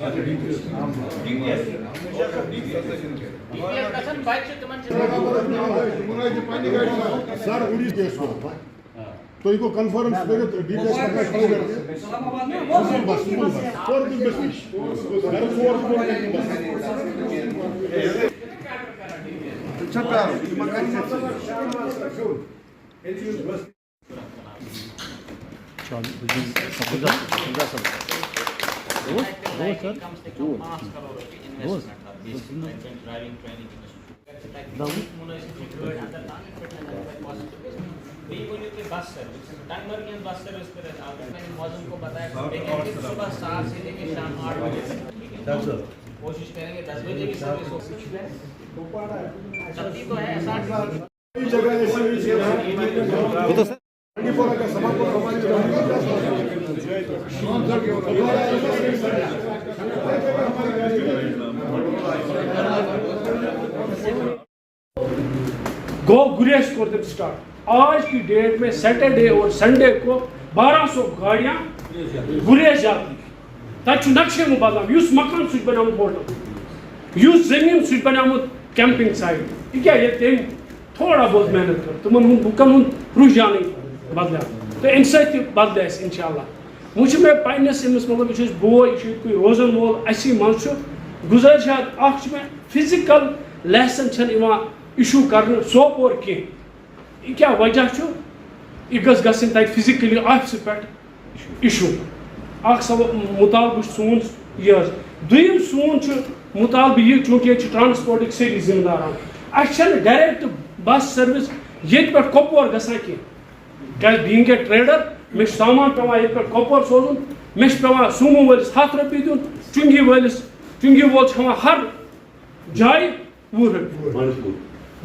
سر اڑی case تو کو confirm Charit D P S بس اور بس سروس ٹائمر کی بس سروس پہ میں نے موزم کو بتایا صبح 7 سے لے کے شام 8 بجے تک کوشش کریں گے 10 بجے کی سروس ہو سکتی تو ہے ایسا گو گریز کر دم سٹارٹ آج کی ڈیٹ میں سیٹرڈے اور سنڈے کو 1200 گاڑیاں گریز جاتی تک نقشے بدلام اس مکان سہ بنیامت ہوٹل اس زمین سہ بنیامت کیمپنگ سائٹ یہ تم تھوڑا بہت محنت کر تمن لکن ہند رجحان بدل تو امہ سۭتۍ بدلے اس انشاء اللہ وچ میں پنس امس مطلب یہ بوے یہ روزن وول اسی من گزارشات اخ میں فزیکل لیسن ایشو کرنے سوپور کی کیا وجہ یہ گھس گھن تک فزیکلی آفس پہ ایشو اخ سب مطالبہ سون یہ دم سون مطالبہ یہ چونکہ یہ ٹرانسپورٹک ساری ذمہ داران اچھا ڈائریکٹ بس سروس یہ پہ کپور گھان کی بینگ اے ٹریڈر میں سامان پیوان یہ پہ کپور سوزن میں پیوان سومو ولس 100 رۄپیہِ دن چنگی وول ہاں ہر جائے 20 رۄپیہِ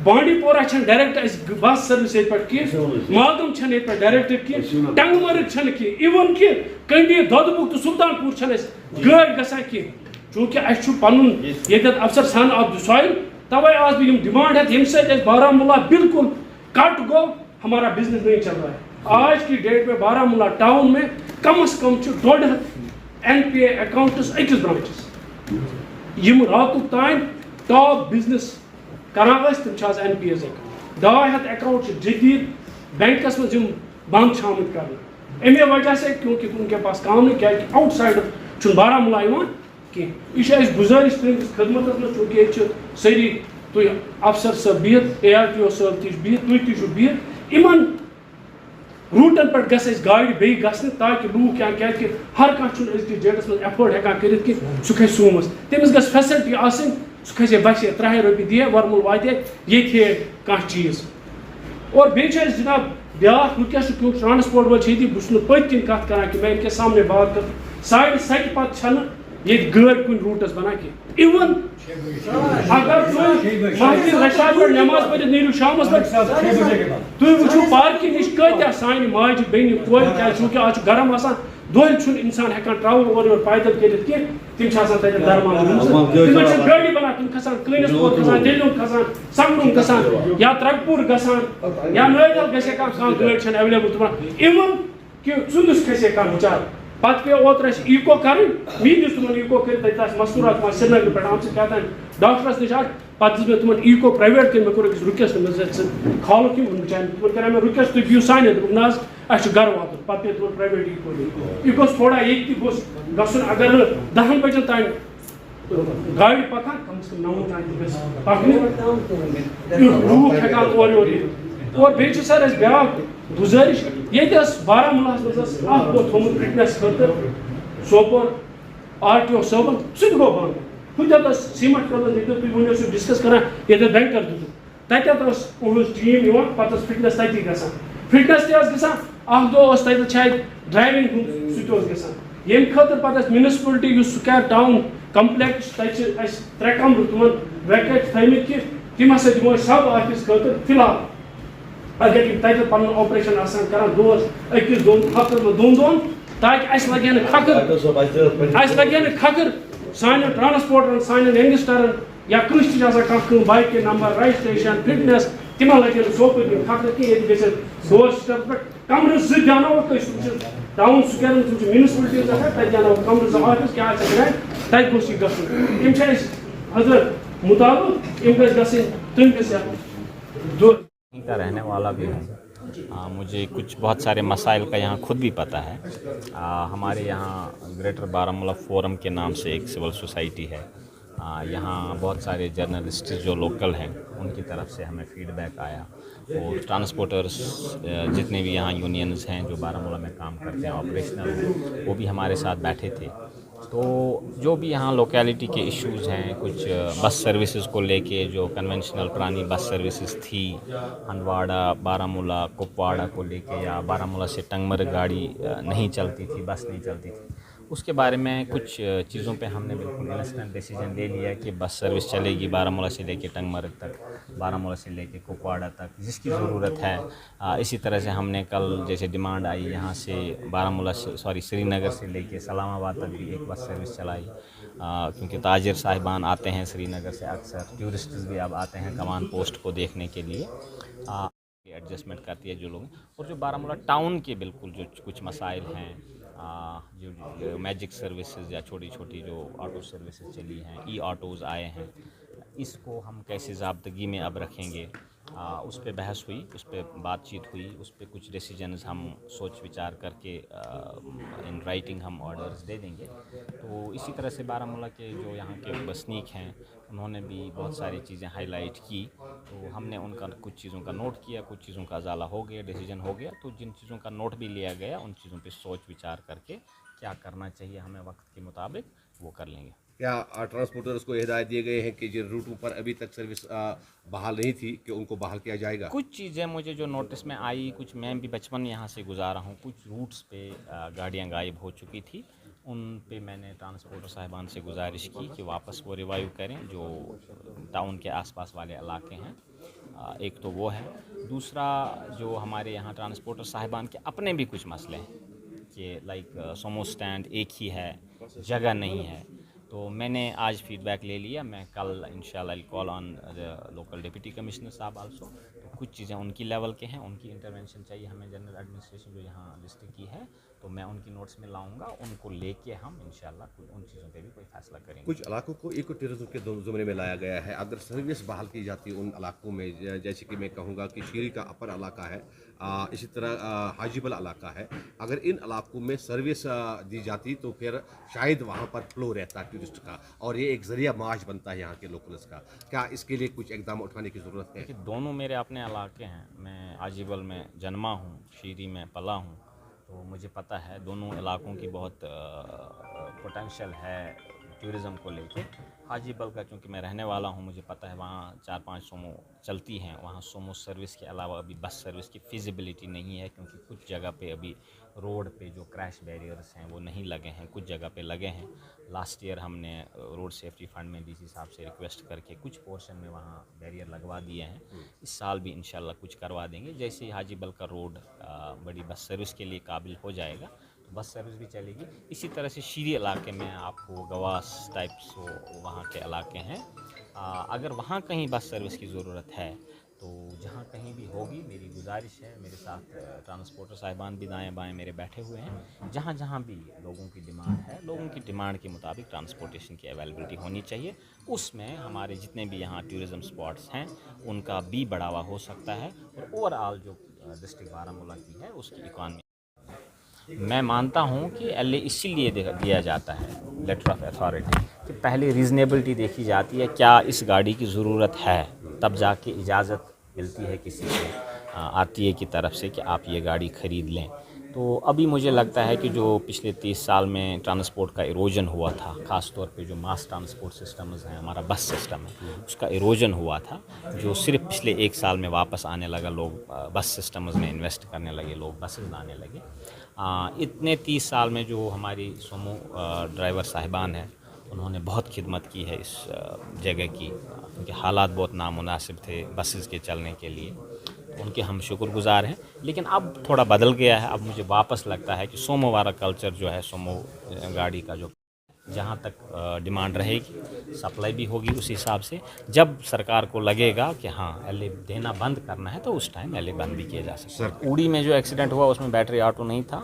بانڈی پورہ ڈائریکٹ بس سروس یہ پہ کی ماگم یہ پہ ڈائریکٹ کی ٹنگ مرگ کی ایون کہ کنڈی دودبک تو سلطان پور گاڑی گھان کی چونکہ اچھا پن یہ افسر سان آف دی سوائل توے آج بھی ڈیمانڈ ہے یم سے بارہمولہ بالکل کٹ گو ہمارا بزنس نہیں چل رہا ہے آج کی ڈیٹ میں بارہمولہ ٹاؤن میں کم از کم 1.5 NPA اکاؤنٹس اکس برانچس یم رات تین ٹاپ بزنس کران تم NPAs اکاؤنٹ 200 اکاؤنٹ جدید بینکس مز بند آمت کرنے امی وجہ سے کیونکہ ان کے پاس کام نہیں کیا آؤٹ سائڈ بارہمولہ کی یہ گزارش تہندس خدمت میں چونکہ یہ ساری تھی افسر صاحب بہت ARTO صاحب تھی بہت تھی بہت ان روٹن پہ گھس گاڑی بیٚیہِ گژھنہِ تاکہ لوٗکھ کیٛازِ ہر کانٛہہ چھُنہٕ أزکِس ڈیٹس منٛز ایفٲرڈ ہٮ۪کان کٔرِتھ کہِ سُہ کھسہِ سوموس تٔمِس گژھِ فیسلٹی آسٕنۍ سُہ کھسہِ بسہِ 300 رۄپیہِ دِیہِ ورمُل واتہِ ییٚتہِ کانٛہہ چیٖز اور بیٚیہِ چھِ أسۍ جناب بیٛاکھ وٕنکٮ۪س چھُ کیونکہ ٹرانسپورٹ وٲلۍ چھِ ییٚتی بہٕ چھُس نہٕ پٔتۍ کِنۍ کتھ کران کہِ میں اِن کے سامنے بات کر 7:30 پتہٕ چھنہٕ ییٚتہِ گٲڑۍ کُنہِ روٗٹس بنان کینٛہہ ایون اگر مسجد رشاد پہ نماز پڑھ نیرو شامس پہ تھی وچو پارکنگ نش کتیا سانہ ماجہ بیٚنہِ کورِ چونکہ آج گرم آسان دۄہلہِ چھُنہٕ انسان ہٮ۪کان ٹراوٕل اورٕ یورٕ پیدل کٔرِتھ کینٛہہ تِم چھِ آسان تتٮ۪ن درمان تِمن چھِ گٲڑی بنان تِم کھسان کٲنِس پور کھسان دِلُن کھسان سنگرُم گژھان یا ترگپوٗر گژھان یا نٲیدل گژھِ کانٛہہ گٲڑۍ چھنہٕ ایویلیبل تِمن اِوٕن کہِ ژُندُس کھسہِ کانٛہہ بِچار پتہٕ پیٚو اوترٕ اَسہِ ایٖکو کَرٕنۍ مےٚ دِژ تِمن ایٖکو کٔرِتھ تَتہِ آسہِ مستوٗرات کانٛہہ سرینگرٕ پٮ۪ٹھ آمژٕ کیٛاہ تام ڈاکٹرس نِش پتہٕ دِژ مےٚ تِمن ایٖکو پرٛایویٹ کٔرۍ مےٚ کوٚر أکِس رُکٮ۪س تِمن ژٕ کھالُکھ یِم بِچارٮ۪ن تِمن کَرے مےٚ رُکٮ۪س تُہۍ بِہِو سانہِ دوٚپُکھ نہ حظ اَسہِ چھُ گرٕ واتُن پتہٕ پیٚیہِ تِمن پرٛایویٹ ایٖکو یہِ گوٚژھ تھوڑا ییٚتہِ تہِ گوٚژھ گژھُن اگر نہٕ 10 بجن تام گاڑِ پکان کم سے کم 9 تام تہِ گژھِ پکنہِ لوٗکھ ہٮ۪کان اورٕ یورٕ یِتھ اور بیٚیہِ چھِ سر اَسہِ بیٛاکھ گُزٲرِش ییٚتہِ ٲس بارہمولاہس منٛز ٲس اکھ دۄہ تھوٚمُت فٹنس خٲطرٕ سوپور RTO صٲبن سُہ تہِ گوٚو بنٛد ہُتٮ۪تھ ٲس سیٖمنٹ کٔدٕل ییٚتٮ۪تھ تُہۍ ؤنِو سُہ ڈِسکس کران ییٚتٮ۪تھ بینکر دِتُکھ تتٮ۪تھ ٲس اُہٕنٛز ٹیٖم یِوان پتہٕ ٲس فٹنس تتی گژھان فٹنس تہِ ٲس گژھان اکھ دۄہ اوس تتٮ۪تھ شاید ڈرایوِنٛگ ہُنٛد سُہ تہِ اوس گژھان ییٚمہِ خٲطرٕ پتہٕ اَسہِ میونسپلٹی یُس سُکیر ٹاوُن کمپلیکس تتہِ چھِ اَسہِ 3 کمرٕ تِمن ویکیٹ تھٲیمٕتۍ کہِ تِم ہسا دِمو أسۍ سب آفِس خٲطرٕ فِلحال اگر تِم تتہِ پنُن آپریشن آسان کران دۄہس أکِس 2 ہفتس منٛز 2 دۄہن تاکہ اَسہِ لگہِ نہٕ کھکھٕر سانٮ۪ن ٹرانسپورٹرن سانٮ۪ن ینگسٹرن یا کٲنٛسہِ تہِ چھِ آسان کانٛہہ کٲم بایکہِ نمبر رجسٹریشن فٹنس تِمن لگہِ نہٕ سوپور یِم کھکھٕر کینٛہہ ییٚتہِ گژھِ ڈور سٹیپ پٮ۪ٹھ کمرٕ 2 دیاناوَکھ أسۍ تِم چھِ ٹاوُن سُکیرن تِم چھِ میونسپلٹی گژھان تتہِ دیاناوَکھ کمرٕ 2 آفِس کیٛاہ آسہِ گرٛینٛڈ تَتہِ گوٚژھ یہِ گژھُن یِم چھِ اَسہِ حضرت مُطابق یِم گژھِ گژھٕنۍ تِم گژھِ کا رہنے والا بھی ہوں. مجھے کچھ بہت سارے مسائل کا یہاں خود بھی پتہ ہے. ہمارے یہاں گریٹر بارہمولہ فورم کے نام سے ایک سول سوسائٹی ہے. یہاں بہت سارے جرنلسٹ جو لوکل ہیں ان کی طرف سے ہمیں فیڈ بیک آیا. اور ٹرانسپورٹرز جتنے بھی یہاں یونینز ہیں جو بارہمولہ میں کام کرتے ہیں آپریشنل ہیں وہ بھی ہمارے ساتھ بیٹھے تھے. تو جو بھی یہاں لوکیلٹی کے ایشوز ہیں کچھ بس سروسز کو لے کے جو کنونشنل پرانی بس سروسز تھی ہندواڑہ بارہمولہ کپواڑہ کو لے کے یا بارہمولہ سے ٹنگمرگ گاڑی نہیں چلتی تھی بس نہیں چلتی تھی اس کے بارے میں کچھ چیزوں پہ ہم نے بالکل انسٹنٹ ڈیسیجن لے لیا کہ بس سروس چلے گی بارہمولہ سے لے کے ٹنگمرگ تک بارہمولہ سے لے کے کپواڑہ تک جس کی ضرورت ہے. اسی طرح سے ہم نے کل جیسے ڈیمانڈ آئی یہاں سے بارہمولہ سے سری نگر سے لے کے اسلام آباد تک بھی ایک بس سروس چلائی کیونکہ تاجر صاحبان آتے ہیں سری نگر سے اکثر ٹورسٹس بھی اب آتے ہیں کمان پوسٹ کو دیکھنے کے لیے. ایڈجسٹمنٹ کرتی ہے جو لوگ اور جو بارہمولہ ٹاؤن کے بالکل جو کچھ مسائل ہیں جو میجک سروسز یا چھوٹی چھوٹی جو آٹو سروسز چلی ہیں ای آٹوز آئے ہیں اس کو ہم کیسے ضابطگی میں اب رکھیں گے اس پہ بحث ہوئی اس پہ بات چیت ہوئی اس پہ کچھ ڈیسیجنز ہم سوچ وچار کر کے ان رائٹنگ ہم آرڈرز دے دیں گے. تو اسی طرح سے بارہمولہ کے جو یہاں کے بسنیک ہیں انہوں نے بھی بہت ساری چیزیں ہائی لائٹ کی تو ہم نے ان کا کچھ چیزوں کا نوٹ کیا کچھ چیزوں کا ازالہ ہو گیا ڈیسیجن ہو گیا. تو جن چیزوں کا نوٹ بھی لیا گیا ان چیزوں پہ سوچ وچار کر کے کیا کرنا چاہیے ہمیں وقت کے مطابق وہ کر لیں گے. کیا ٹرانسپورٹرز کو ہدایت دیے گئے ہیں کہ جن روٹوں پر ابھی تک سروس بحال نہیں تھی کہ ان کو بحال کیا جائے گا؟ کچھ چیزیں مجھے جو نوٹس میں آئی کچھ میں بھی بچپن یہاں سے گزارا ہوں کچھ روٹس پہ گاڑیاں غائب ہو چکی تھی ان پہ میں نے ٹرانسپورٹر صاحبان سے گزارش کی کہ واپس وہ ریوائیو کریں جو ٹاؤن کے آس پاس والے علاقے ہیں. ایک تو وہ ہے. دوسرا جو ہمارے یہاں ٹرانسپورٹر صاحبان کے اپنے بھی کچھ مسئلے ہیں کہ لائک سومو سٹینڈ ایک ہی ہے جگہ نہیں ہے. تو میں نے آج فیڈ بیک لے لیا میں کل انشاءاللہ کال آن لوکل ڈپٹی کمشنر صاحب آلسو. تو کچھ چیزیں ان کی لیول کے ہیں ان کی انٹرونشن چاہیے ہمیں جنرل ایڈمنسٹریشن جو یہاں ڈسٹرکٹ کی ہے تو میں ان کی نوٹس میں لاؤں گا ان کو لے کے ہم انشاءاللہ ان چیزوں پہ بھی کوئی فیصلہ کریں گے. کچھ علاقوں کو ایکو ٹورزم کے زمرے میں لایا گیا ہے اگر سروس بحال کی جاتی ہے ان علاقوں میں جیسے کہ میں کہوں گا کہ شیری کا اپر علاقہ ہے اسی طرح حاجی بل علاقہ ہے اگر ان علاقوں میں سروس دی جاتی تو پھر شاید وہاں پر فلو رہتا ٹورسٹ کا اور یہ ایک ذریعہ معاش بنتا ہے یہاں کے لوکلس کا. کیا اس کے لیے کچھ اقدام اٹھانے کی ضرورت ہے؟ دونوں میرے اپنے علاقے ہیں میں حاجی بل میں جنما ہوں شیری میں پلا ہوں تو مجھے پتہ ہے دونوں علاقوں کی بہت پوٹینشیل ہے ٹورزم کو لے کے. حاجی بل کا چونکہ میں رہنے والا ہوں مجھے پتہ ہے وہاں 4-5 سومو چلتی ہیں وہاں سومو سروس کے علاوہ ابھی بس سروس کی فیزیبلٹی نہیں ہے کیونکہ کچھ جگہ پہ ابھی روڈ پہ جو کریش بیریئرز ہیں وہ نہیں لگے ہیں کچھ جگہ پہ لگے ہیں. لاسٹ ایئر ہم نے روڈ سیفٹی فنڈ میں ڈی سی صاحب سے ریکویسٹ کر کے کچھ پورشن میں وہاں بیریئر لگوا دیے ہیں. اس سال بھی انشاءاللہ کچھ کروا دیں گے جیسے ہی حاجی بل کا روڈ بڑی بس سروس کے لیے قابل ہو جائے گا تو بس سروس بھی چلے گی. اسی طرح سے شیری علاقے میں آپ کو گواس ٹائپس وہاں کے علاقے ہیں اگر وہاں کہیں بس سروس کی ضرورت ہے تو جہاں کہیں بھی ہوگی میری گزارش ہے میرے ساتھ ٹرانسپورٹر صاحبان بھی دائیں بائیں میرے بیٹھے ہوئے ہیں جہاں جہاں بھی لوگوں کی ڈیمانڈ ہے لوگوں کی ڈیمانڈ کے مطابق ٹرانسپورٹیشن کی اویلیبلٹی ہونی چاہیے. اس میں ہمارے جتنے بھی یہاں ٹورزم سپاٹس ہیں ان کا بھی بڑھاوا ہو سکتا ہے اور اوور آل جو ڈسٹرکٹ بارہمولہ کی ہے اس کی اکانومی میں مانتا ہوں کہ ایل اے اسی لیے دیا جاتا ہے لیٹر آف اتھارٹی کہ پہلے ریزنیبلٹی دیکھی جاتی ہے کیا اس گاڑی کی ضرورت ہے تب جا کے اجازت ملتی ہے کسی سے آتی ہے کی طرف سے کہ آپ یہ گاڑی خرید لیں. تو ابھی مجھے لگتا ہے کہ جو پچھلے 30 سال میں ٹرانسپورٹ کا ایروجن ہوا تھا خاص طور پہ جو ماس ٹرانسپورٹ سسٹمز ہیں ہمارا بس سسٹم ہے اس کا ایروجن ہوا تھا جو صرف پچھلے 1 سال میں واپس آنے لگا. لوگ بس سسٹمز میں انویسٹ کرنے لگے لوگ بسز لانے لگے. اتنے 30 سال میں جو ہماری سومو ڈرائیور صاحبان ہیں انہوں نے بہت خدمت کی ہے اس جگہ کی کیونکہ حالات بہت نامناسب تھے بسز کے چلنے کے لیے ان کے ہم شکر گزار ہیں. لیکن اب تھوڑا بدل گیا ہے اب مجھے واپس لگتا ہے کہ سومو والا کلچر جو ہے سومو گاڑی کا جو جہاں تک ڈیمانڈ رہے گی سپلائی بھی ہوگی اس حساب سے. جب سرکار کو لگے گا کہ ہاں ایل اے دینا بند کرنا ہے تو اس ٹائم ایل اے بند بھی کیا جا سکتا ہے. اوڑی میں جو ایکسیڈنٹ ہوا اس میں بیٹری آٹو نہیں تھا